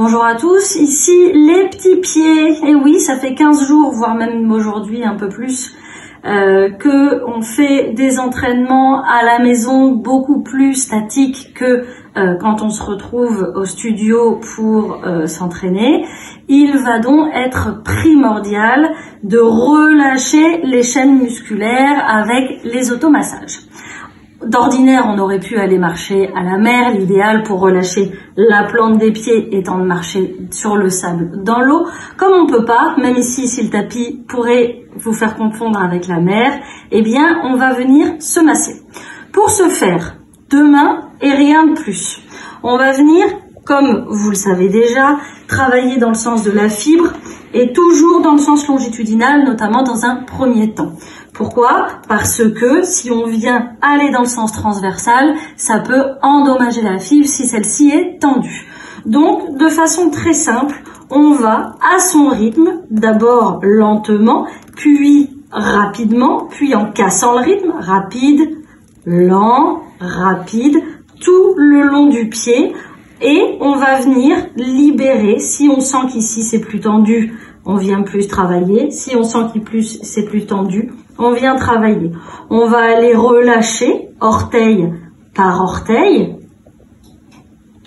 Bonjour à tous, ici les petits pieds. Et oui, ça fait 15 jours, voire même aujourd'hui un peu plus, que on fait des entraînements à la maison beaucoup plus statiques que quand on se retrouve au studio pour s'entraîner. Il va donc être primordial de relâcher les chaînes musculaires avec les automassages. D'ordinaire, on aurait pu aller marcher à la mer. L'idéal pour relâcher la plante des pieds étant de marcher sur le sable dans l'eau. Comme on peut pas, même ici, si le tapis pourrait vous faire confondre avec la mer, eh bien, on va venir se masser. Pour ce faire, 2 mains et rien de plus. On va venir, comme vous le savez déjà, travailler dans le sens de la fibre et toujours dans le sens longitudinal, notamment dans un premier temps. Pourquoi? Parce que si on vient aller dans le sens transversal, ça peut endommager la fibre si celle-ci est tendue. Donc, de façon très simple, on va à son rythme, d'abord lentement, puis rapidement, puis en cassant le rythme, rapide, lent, rapide, tout le long du pied. Et on va venir libérer. Si on sent qu'ici c'est plus tendu, on vient plus travailler. Si on sent qu'ici c'est plus tendu, on vient travailler. On va aller relâcher orteil par orteil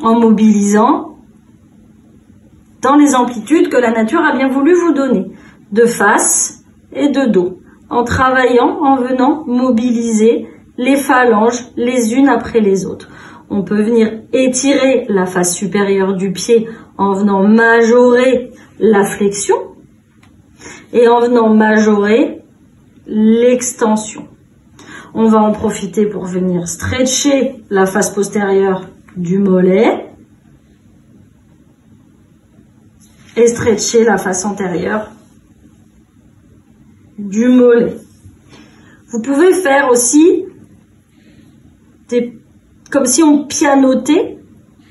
en mobilisant dans les amplitudes que la nature a bien voulu vous donner, de face et de dos, en travaillant, en venant mobiliser les phalanges les unes après les autres. On peut venir étirer la face supérieure du pied en venant majorer la flexion et en venant majorer l'extension. On va en profiter pour venir stretcher la face postérieure du mollet et stretcher la face antérieure du mollet. Vous pouvez faire aussi comme si on pianotait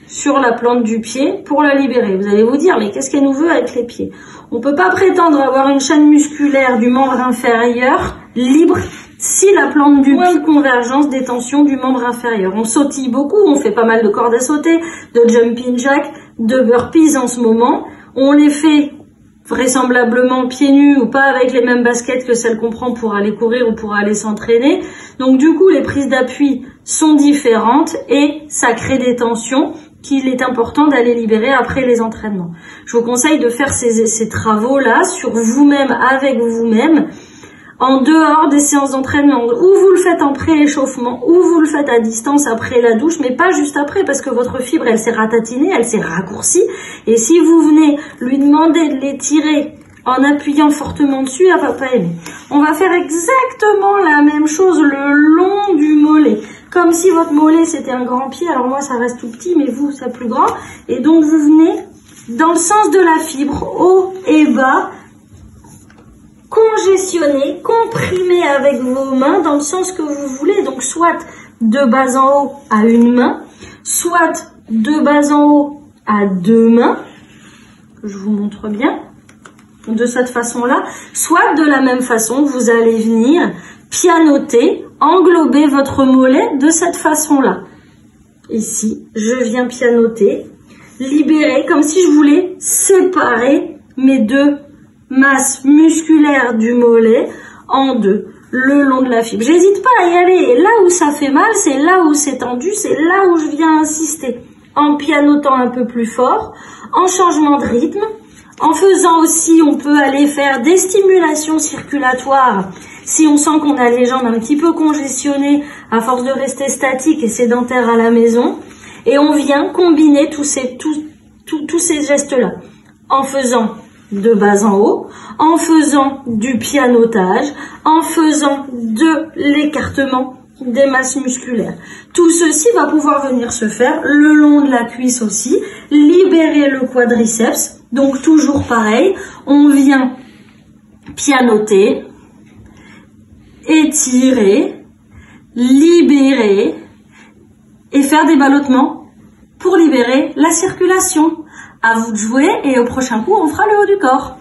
sur la plante du pied pour la libérer. Vous allez vous dire, mais qu'est-ce qu'elle nous veut avec les pieds? On ne peut pas prétendre avoir une chaîne musculaire du membre inférieur libre si la plante du pied convergence des tensions du membre inférieur. On sautille beaucoup, on fait pas mal de cordes à sauter, de jumping jack, de burpees en ce moment. On les fait vraisemblablement pieds nus ou pas avec les mêmes baskets que celles qu'on prend pour aller courir ou pour aller s'entraîner. Donc du coup, les prises d'appui sont différentes et ça crée des tensions qu'il est important d'aller libérer après les entraînements. Je vous conseille de faire ces travaux-là sur vous-même, avec vous-même, en dehors des séances d'entraînement, ou vous le faites en pré-échauffement, ou vous le faites à distance après la douche, mais pas juste après, parce que votre fibre, elle s'est ratatinée, elle s'est raccourcie, et si vous venez lui demander de l'étirer en appuyant fortement dessus, elle va pas aimer. On va faire exactement la même chose le long du mollet, comme si votre mollet c'était un grand pied. Alors moi ça reste tout petit, mais vous c'est plus grand, et donc vous venez dans le sens de la fibre, haut et bas, congestionner, comprimer avec vos mains dans le sens que vous voulez, donc soit de bas en haut à une main, soit de bas en haut à 2 mains, je vous montre bien, de cette façon-là, soit de la même façon, vous allez venir pianoter, englober votre mollet de cette façon-là. Ici, je viens pianoter, libérer, comme si je voulais séparer mes 2 masses musculaires du mollet en 2, le long de la fibre. J'hésite pas à y aller, et là où ça fait mal, c'est là où c'est tendu, c'est là où je viens insister, en pianotant un peu plus fort, en changement de rythme, en faisant aussi, on peut aller faire des stimulations circulatoires si on sent qu'on a les jambes un petit peu congestionnées à force de rester statique et sédentaire à la maison, et on vient combiner tous ces gestes-là, en faisant de bas en haut, en faisant du pianotage, en faisant de l'écartement des masses musculaires. Tout ceci va pouvoir venir se faire le long de la cuisse aussi, libérer le quadriceps. Donc toujours pareil, on vient pianoter, étirer, libérer et faire des ballottements pour libérer la circulation. À vous de jouer et au prochain coup, on fera le haut du corps.